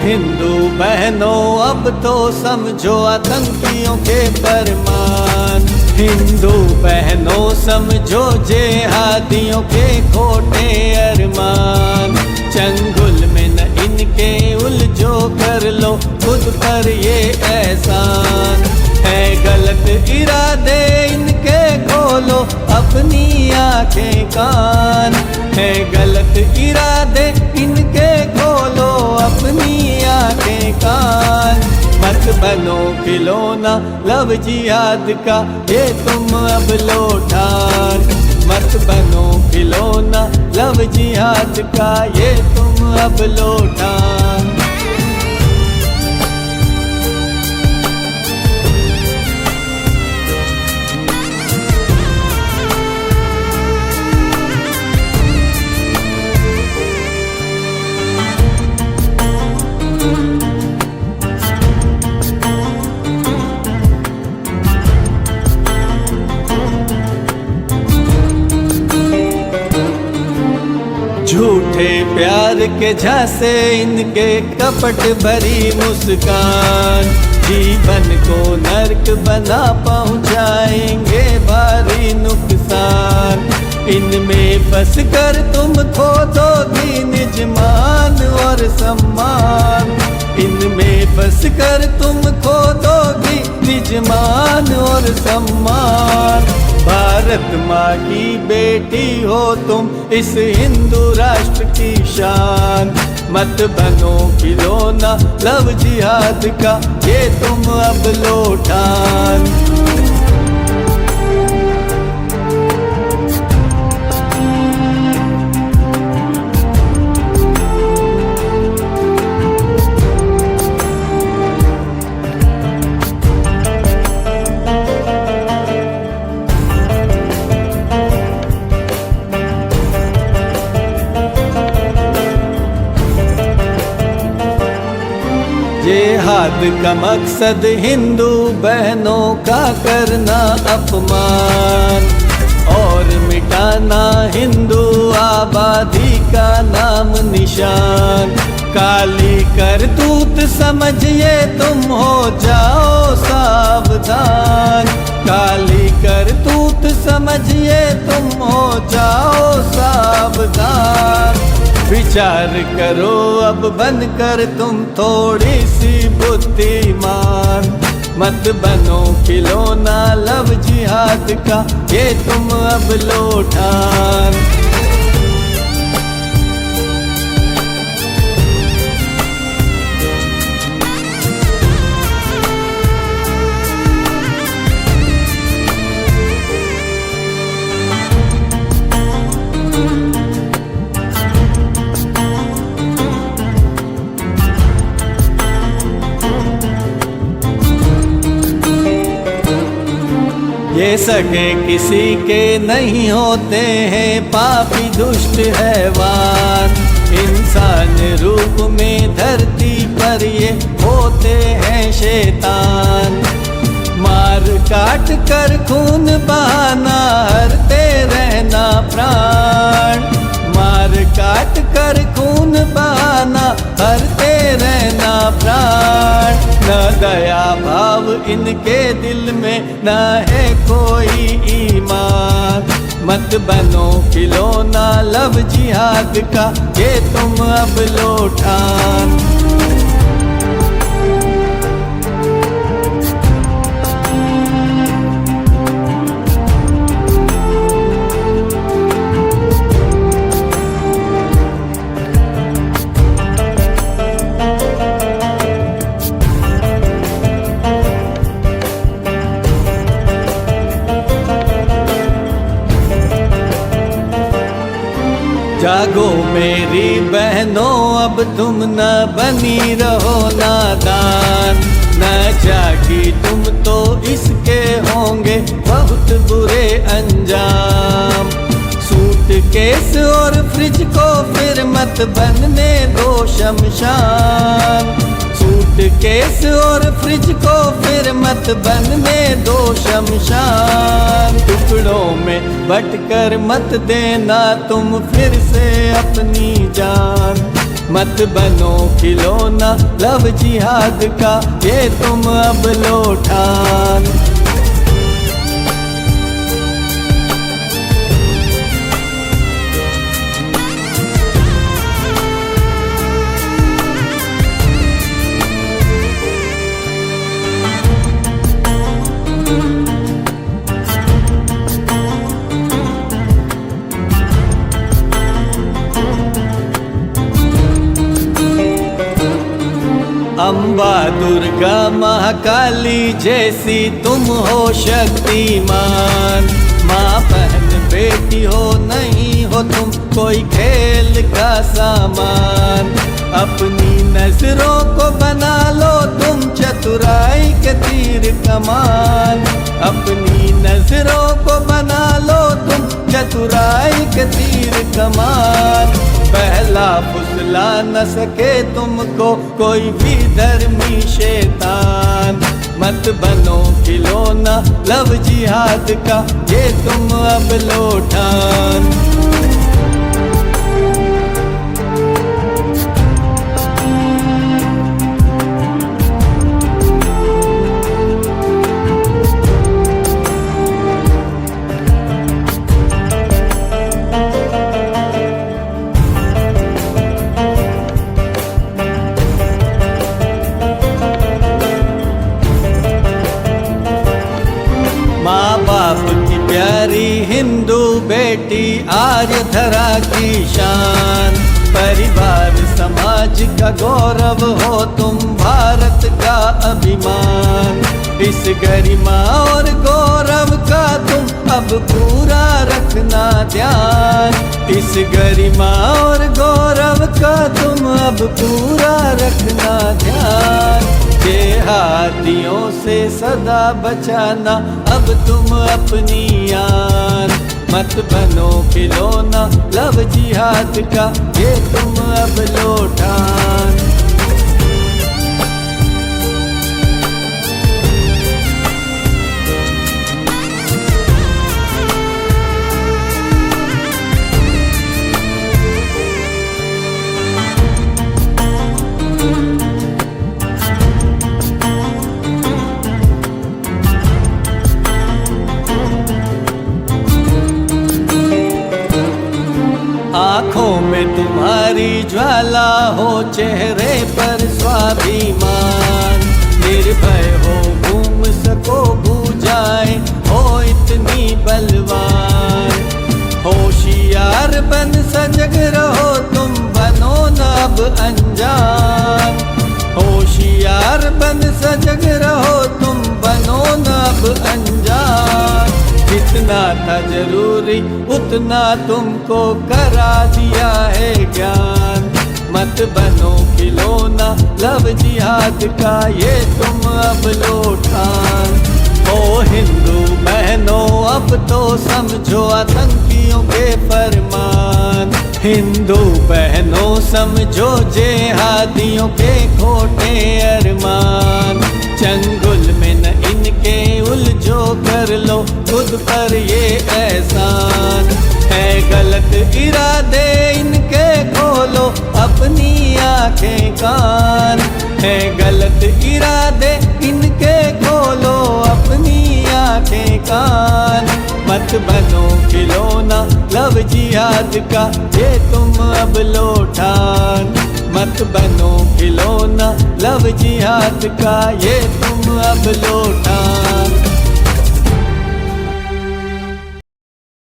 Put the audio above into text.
हिंदू बहनों अब तो समझो आतंकियों के फरमान। हिंदू बहनों समझो जेहादियों के खोटे अरमान। चंगुल में न इनके उलझो, कर लो खुद पर ये एहसान। है गलत इरादे इनके, खोलो अपनी आंखें कान। है गलत इरादे इनके, खोलो अपनी आंखें कान। मत बनो खिलौना लव जिहाद का, ये तुम अब लो ठान। मत बनो खिलौना लव जिहाद का, ये तुम अब लो ठान। झूठे प्यार के झांसे इनके, कपट भरी मुस्कान। जीवन को नर्क बना पहुंचाएंगे भारी नुकसान। इनमें फंस कर तुम खो दोगी निज मान और सम्मान। इनमें फंस कर तुम खो दोगी निज मान और सम्मान। भारत माँ की बेटी हो तुम, इस हिंदू राष्ट्र की शान। मत बनो खिलौना लव जिहाद का, ये तुम अब लो ठान। जिहाद का मकसद हिंदू बहनों का करना अपमान, और मिटाना हिंदू आबादी का नाम निशान। काली करतूत समझिए तुम हो जाओ सावधान। काली करतूत समझिए तुम हो जाओ सावधान। विचार करो अब बनकर तुम थोड़ी सी बुद्धिमान। मत बनो खिलौना लव जिहाद का, ये तुम अब लो ठान। ये सगे किसी के नहीं होते हैं, पापी दुष्ट हैवान। इंसान रूप में धरती पर ये होते हैं शैतान। मार काट कर खून बहाना, हरते रहना प्राण। मार काट कर खून बहाना, हरते रहना प्राण। न दया भाव इनके दिल में, न है कोई ईमान। मत बनो खिलौना लव जिहाद का, ये तुम अब लो ठान। जागो मेरी बहनों अब तुम न बनी रहो नादान। न जागी तुम तो इसके होंगे बहुत बुरे अंजाम। सूटकेस और फ्रिज को फिर मत बनने दो शमशान। सूटकेस और फ्रिज को फिर मत बनने दो शमशान। टुकड़ों में बट कर मत देना तुम फिर से अपनी जान। मत बनो खिलौना लव जिहाद का, ये तुम अब लो ठान। अम्बा दुर्गा महाकाली जैसी तुम हो शक्तिमान, माँ बहन बेटी हो नहीं हो तुम कोई खेल का सामान। अपनी नजरों को बना लो तुम चतुराई के तीर कमान, अपनी नजरों को बना लो तुम चतुराई के तीर कमान। पहला फुसला न सके तुमको कोई भी धर्मी शैतान, मत बनो खिलौना लव जिहाद का, ये तुम अब लो ठान। माँ बाप की प्यारी हिंदू बेटी आर्य धरा की शान, परिवार समाज का गौरव हो तुम भारत का अभिमान। इस गरिमा और गौरव का तुम अब पूरा रखना ध्यान, इस गरिमा और गौरव का तुम अब पूरा रखना ध्यान। जेहादियों से सदा बचाना अब तुम अपनी आन, मत बनो खिलौना लव जिहाद का, ये तुम अब लो ठान। आँखों में तुम्हारी ज्वाला हो चेहरे पर स्वाभिमान, निर्भय हो घूम सको भुजाएं हो इतनी बलवान। होशियार बन सजग रहो तुम बनो न अब अनजान, होशियार बन सजग रहो तुम बनो न अब अनजान। जितना था जरूरी उतना तुमको करा दिया है ज्ञान, मत बनो खिलौना लव जिहाद का, ये तुम अब लो ठान। ओ हिंदू बहनों अब तो समझो आतंकियों के फरमान, हिंदू बहनों समझो जेहादियों के खोटे अरमान। चंगुल में न इनके उलझो कर लो खुद पर ये एहसान, है गलत इरादे इनके खोलो अपनी आंखें कान, है गलत इरादे इनके खोलो अपनी आंखें कान। मत बनो खिलौना लव जिहाद का, ये तुम अब लो ठान, मत बनो खिलौना लव जिहाद का, ये तुम अब लो